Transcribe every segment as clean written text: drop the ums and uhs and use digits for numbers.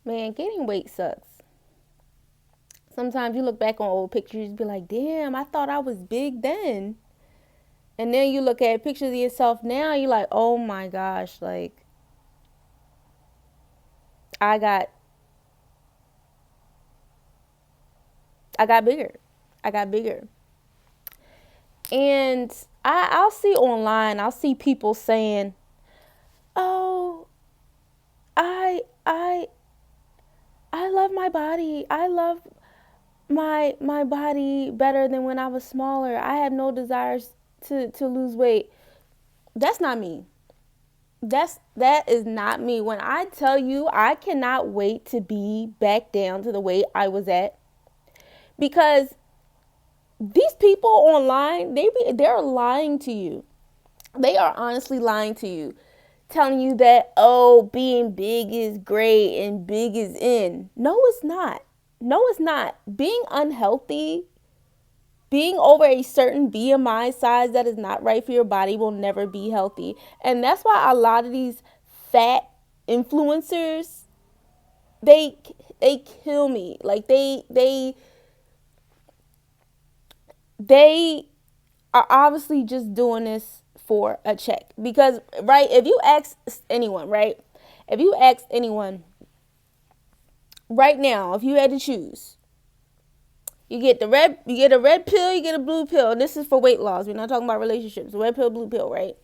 Man, gaining weight sucks. Sometimes you look back on old pictures, be like, damn, I thought I was big then. And then you look at pictures of yourself now, you're like, oh my gosh, like I got I got bigger. I got bigger. And I'll see online, I'll see people saying, "Oh, I I I love my body. I love my body better than when I was smaller. I have no desires to lose weight." That's not me. That is not me. When I tell you I cannot wait to be back down to the weight I was at, because these people online, they're lying to you. They are honestly lying to you, telling you that, oh, being big is great and big is in. No, it's not. No, it's not. Being unhealthy, being over a certain BMI size that is not right for your body will never be healthy. And that's why a lot of these fat influencers, they they kill me. Like they are obviously just doing this for a check. Because, right, if you ask anyone, right, if you ask anyone right now, if you had to choose, you get a red pill, you get a blue pill. And this is for weight loss. We're not talking about relationships. Red pill, blue pill, right?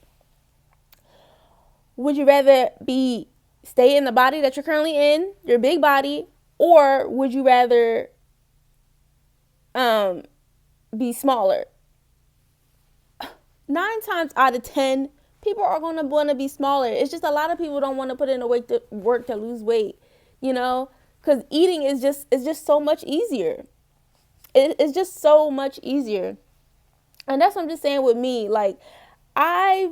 Would you rather be stay in the body that you're currently in, your big body, or would you rather um be smaller? 9 times out of 10, people are gonna want to be smaller. It's just a lot of people don't want to put in the work to lose weight, you know, because eating is just so much easier. It's just so much easier, and that's what I'm just saying with me. I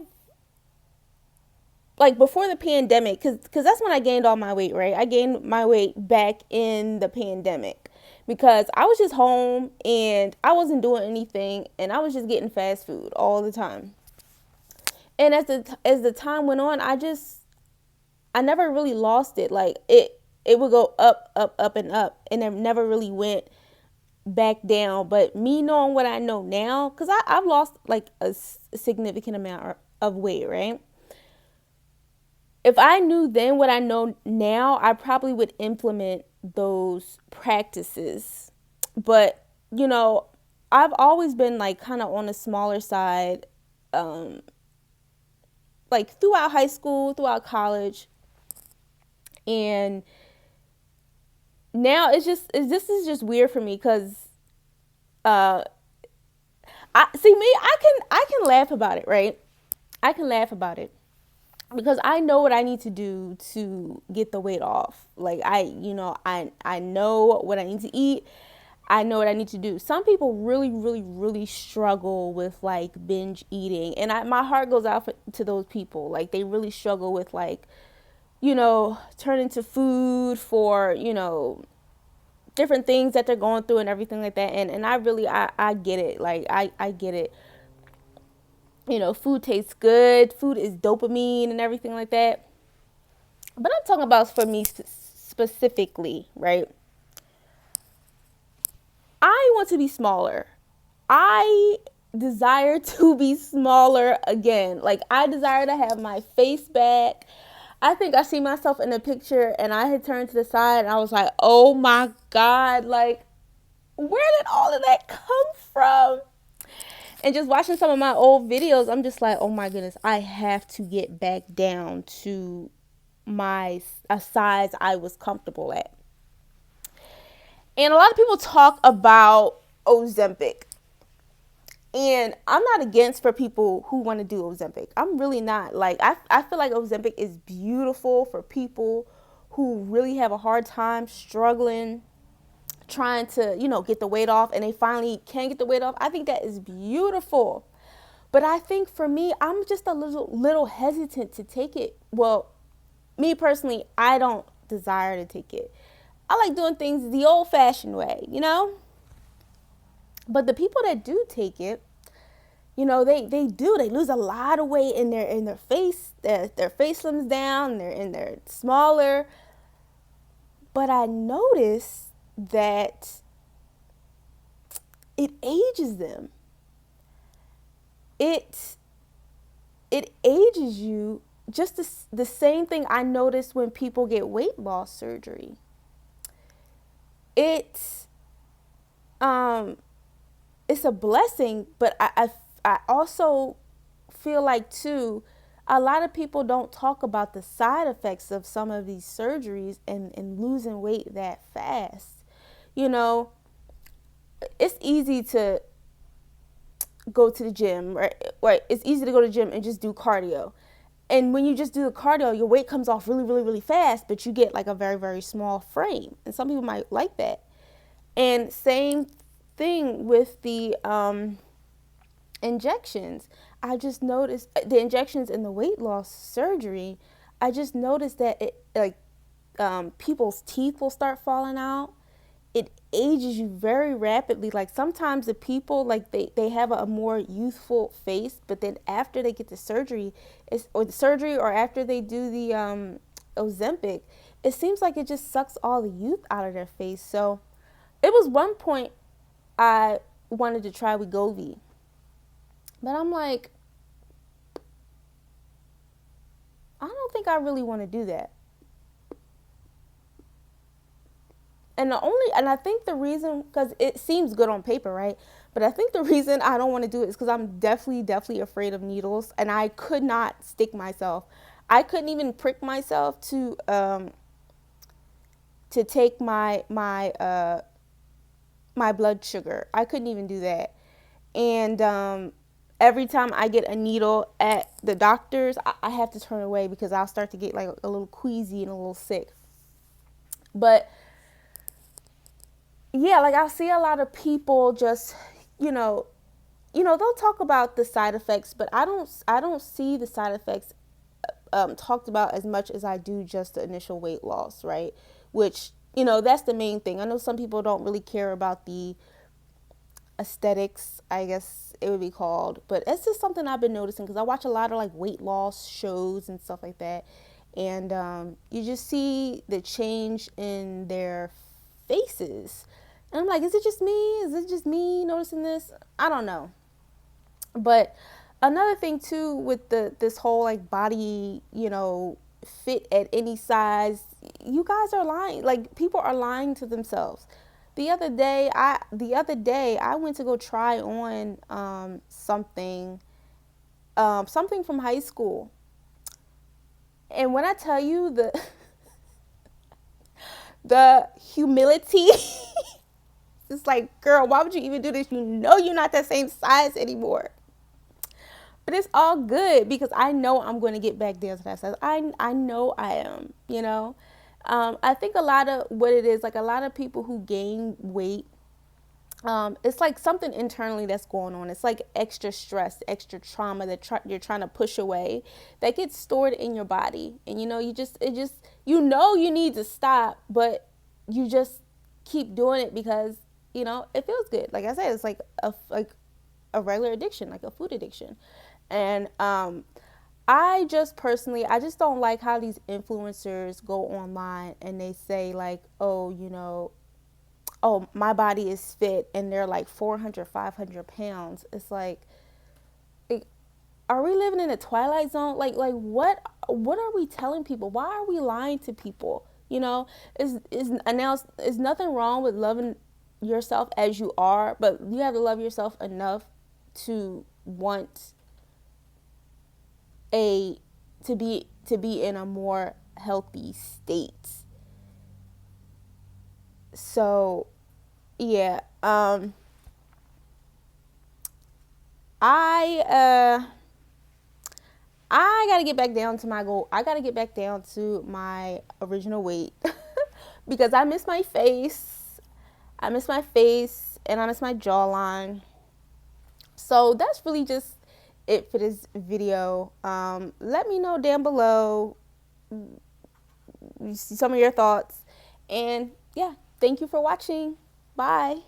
before the pandemic, because that's when I gained all my weight, right? I gained my weight back in the pandemic because I was just home and I wasn't doing anything and I was just getting fast food all the time. And as the time went on, I never really lost it. Like it would go up, up, up, and up, and it never really went back down. But me knowing what I know now, because I've lost like a significant amount of weight, right? If I knew then what I know now, I probably would implement those practices. But, you know, I've always been like kind of on the smaller side, um, like throughout high school, throughout college. And now this is just weird for me because uh, I see me, I can laugh about it, right? I can laugh about it because I know what I need to do to get the weight off. Like I know what I need to eat. I know what I need to do. Some people really, really, really struggle with like binge eating, and my heart goes out to those people. Like they really struggle with like, turning to food for different things that they're going through and everything like that. And I get it. Like I get it. Food tastes good. Food is dopamine and everything like that. But I'm talking about for me specifically, right? I want to be smaller. I desire to be smaller again. Like I desire to have my face back. I think I see myself in the picture and I had turned to the side and I was like, "Oh my god, like where did all of that come from?" And just watching some of my old videos, I'm just like, "Oh my goodness, I have to get back down to my a size I was comfortable at." And a lot of people talk about Ozempic. And I'm not against for people who want to do Ozempic. I'm really not. Like I feel like Ozempic is beautiful for people who really have a hard time struggling trying to, get the weight off and they finally can get the weight off. I think that is beautiful. But I think for me, I'm just a little hesitant to take it. Well, me personally, I don't desire to take it. I like doing things the old-fashioned way. But the people that do take it, they lose a lot of weight in their face. Their face slims down. They're smaller. But I noticed that it ages them. It it ages you, just the same thing I noticed when people get weight loss surgery. It's um it's a blessing, but I also feel like too, a lot of people don't talk about the side effects of some of these surgeries and losing weight that fast. You know, it's easy to go to the gym, right? Right. It's easy to go to the gym and just do cardio. And when you just do the cardio, your weight comes off really, really, really fast, but you get like a very, very small frame. And some people might like that. And same thing with the injections. I just noticed the injections in the weight loss surgery. I just noticed that it like people's teeth will start falling out. It ages you very rapidly. Like sometimes the people like they have a more youthful face, but then after they get the surgery, or after they do the Ozempic, it seems like it just sucks all the youth out of their face. So it was one point I wanted to try Wegovy, but I'm like, I don't think I really want to do that. And I think the reason, because it seems good on paper, right? But I think the reason I don't want to do it is because I'm definitely afraid of needles, and I could not stick myself. I couldn't even prick myself to take my blood sugar. I couldn't even do that. And every time I get a needle at the doctor's, I have to turn away because I'll start to get like a little queasy and a little sick. But yeah, like I see a lot of people just, you know, they'll talk about the side effects, but I don't see the side effects talked about as much as I do just the initial weight loss, right? Which, that's the main thing. I know some people don't really care about the aesthetics, I guess it would be called, but it's just something I've been noticing because I watch a lot of like weight loss shows and stuff like that, and you just see the change in their faces, and I'm like, is it just me? Is it just me noticing this? I don't know. But another thing too with this whole like body, fit at any size, you guys are lying. Like people are lying to themselves. The other day I went to go try on something from high school. And when I tell you the humility, it's like, girl, why would you even do this? You know you're not that same size anymore. But it's all good because I know I'm going to get back down to that size. I know I am, I think a lot of what it is, like a lot of people who gain weight, it's like something internally that's going on. It's like extra stress, extra trauma that you're trying to push away that gets stored in your body. And you need to stop, but you just keep doing it because, it feels good. Like I said, it's like a regular addiction, like a food addiction. And I just don't like how these influencers go online and they say like, oh, my body is fit, and they're like 400, 500 pounds. It's like, are we living in a twilight zone? Like what are we telling people? Why are we lying to people? Is nothing wrong with loving yourself as you are, but you have to love yourself enough to want to be in a more healthy state. So yeah, I I gotta get back down to my goal. I gotta get back down to my original weight because I miss my face. I miss my face and I miss my jawline. So that's really just it for this video. Let me know down below some of your thoughts. And yeah, thank you for watching. Bye.